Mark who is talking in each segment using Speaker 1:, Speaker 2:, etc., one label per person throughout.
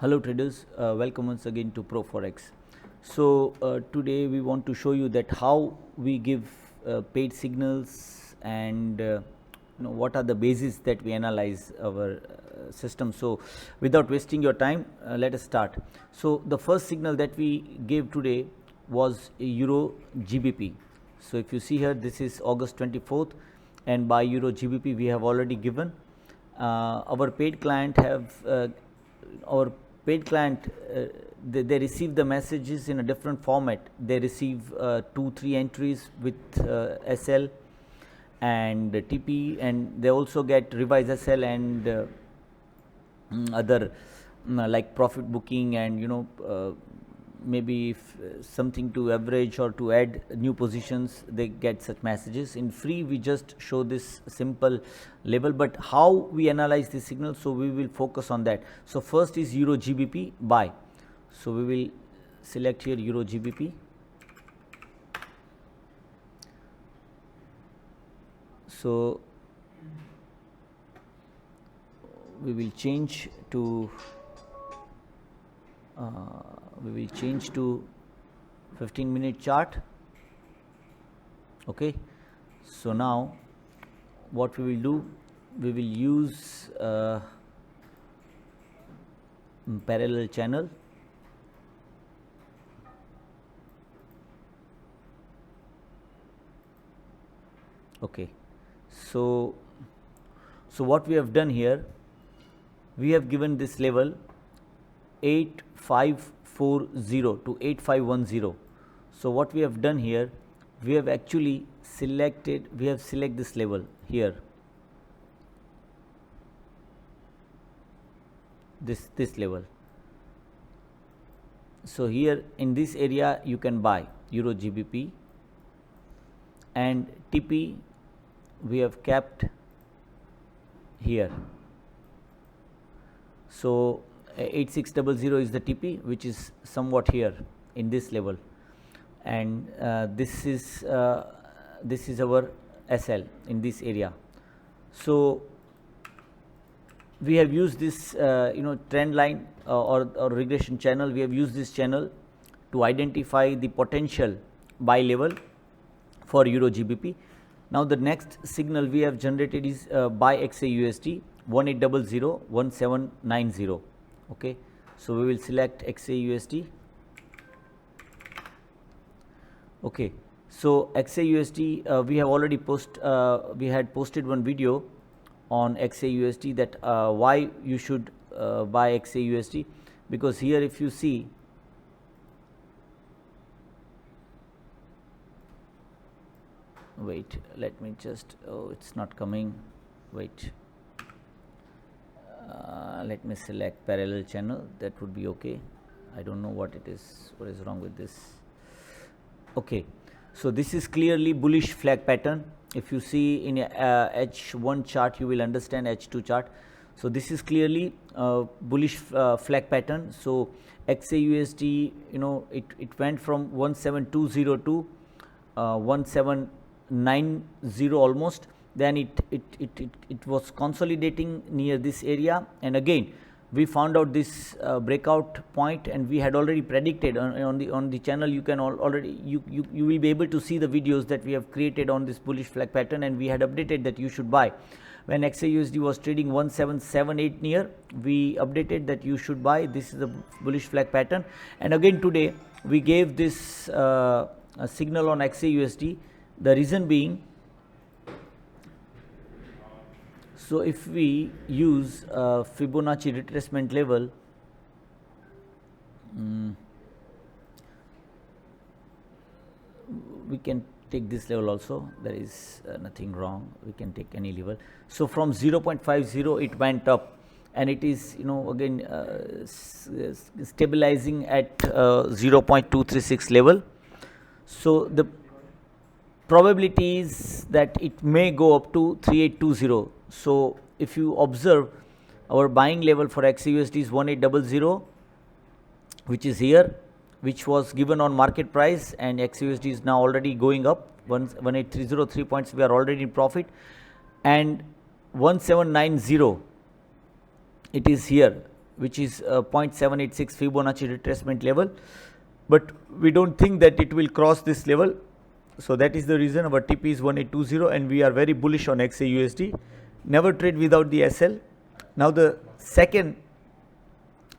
Speaker 1: Hello traders, welcome once again to Pro Forex. So today we want to show you that how we give paid signals and what are the bases that we analyze our system. So without wasting your time, let us start. So the first signal that we gave today was Euro GBP. So if you see here, this is August 24th, and by Euro GBP we have already given. Our paid client they receive the messages in a different format. They receive 2-3 entries with SL and TP, and they also get revise SL and other like profit booking, and maybe if something to average or to add new positions, they get such messages. In free we just show this simple level, but how we analyze this signal, so we will focus on that. So first is Euro GBP buy. So we will select here Euro GBP. So we will change to 15-minute chart. Okay, so now what we will do, we will use parallel channel. Okay, so what we have done here, we have given this level 8540 to 8510. So what we have done here, we have actually selected this level here, this level. So here in this area you can buy Euro GBP, and TP we have kept here. So 8600 is the TP, which is somewhat here in this level, and this is our SL in this area. So we have used this trend line or regression channel. We have used this channel to identify the potential buy level for Euro GBP. Now the next signal we have generated is buy XAUSD 1800 1790. Okay, so we will select XAUSD. Okay, so XAUSD we have already posted one video on XAUSD, that why you should buy XAUSD, because here if you see, wait, let me just, it's not coming, wait, let me select parallel channel, that would be okay. I don't know what is wrong with this. Okay, so this is clearly bullish flag pattern. If you see in H1 chart, you will understand H2 chart. So this is clearly bullish flag pattern. So XAUSD, it went from 1720 to 1790 almost. Then it was consolidating near this area, and again we found out this breakout point, and we had already predicted on the channel. You can already you will be able to see the videos that we have created on this bullish flag pattern, and we had updated that you should buy. When XAUSD was trading 1778 near, we updated that you should buy. This is the bullish flag pattern, and again today we gave this a signal on XAUSD. The reason being, so if we use Fibonacci retracement level, we can take this level also. There is nothing wrong. We can take any level. So from 0.50 it went up, and it is again stabilizing at 0.236 level. So the probability is that it may go up to 3820. So if you observe, our buying level for XAUSD is 1800, which is here, which was given on market price, and XAUSD is now already going up 18303 points. We are already in profit, and 1790 it is here. which is 0.786 Fibonacci retracement level, but we don't think that it will cross this level. So that is the reason our TP is 1820 and we are very bullish on XAUSD. Never trade without the SL. Now the second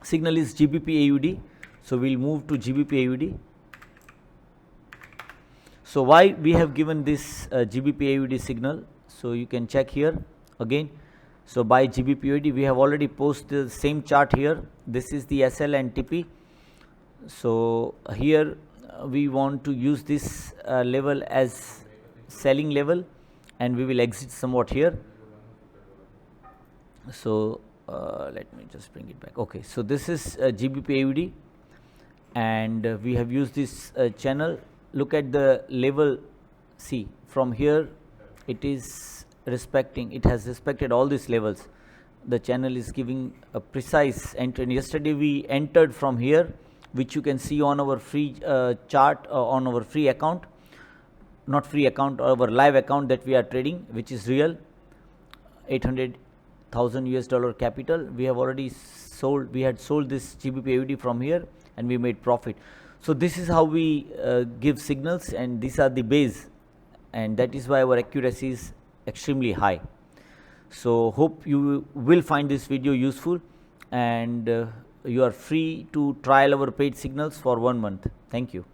Speaker 1: signal is GBP AUD. So we'll move to GBP AUD. So why we have given this GBP AUD signal? So you can check here again. So by GBP AUD we have already posted the same chart here. This is the SL and TP. So here we want to use this level as selling level, and we will exit somewhat here. So let me just bring it back. Okay, so this is GBP AUD, and we have used this channel. Look at the level. See, from here it is respecting, it has respected all these levels. The channel is giving a precise entry. And yesterday we entered from here, which you can see on our free chart on our free account, not free account, our live account that we are trading, which is real. 800,000 US dollar capital. We have already sold. We had sold this GBP AUD from here, and we made profit. So this is how we give signals, and these are the base, and that is why our accuracy is extremely high. So hope you will find this video useful, and you are free to trial our paid signals for 1 month. Thank you.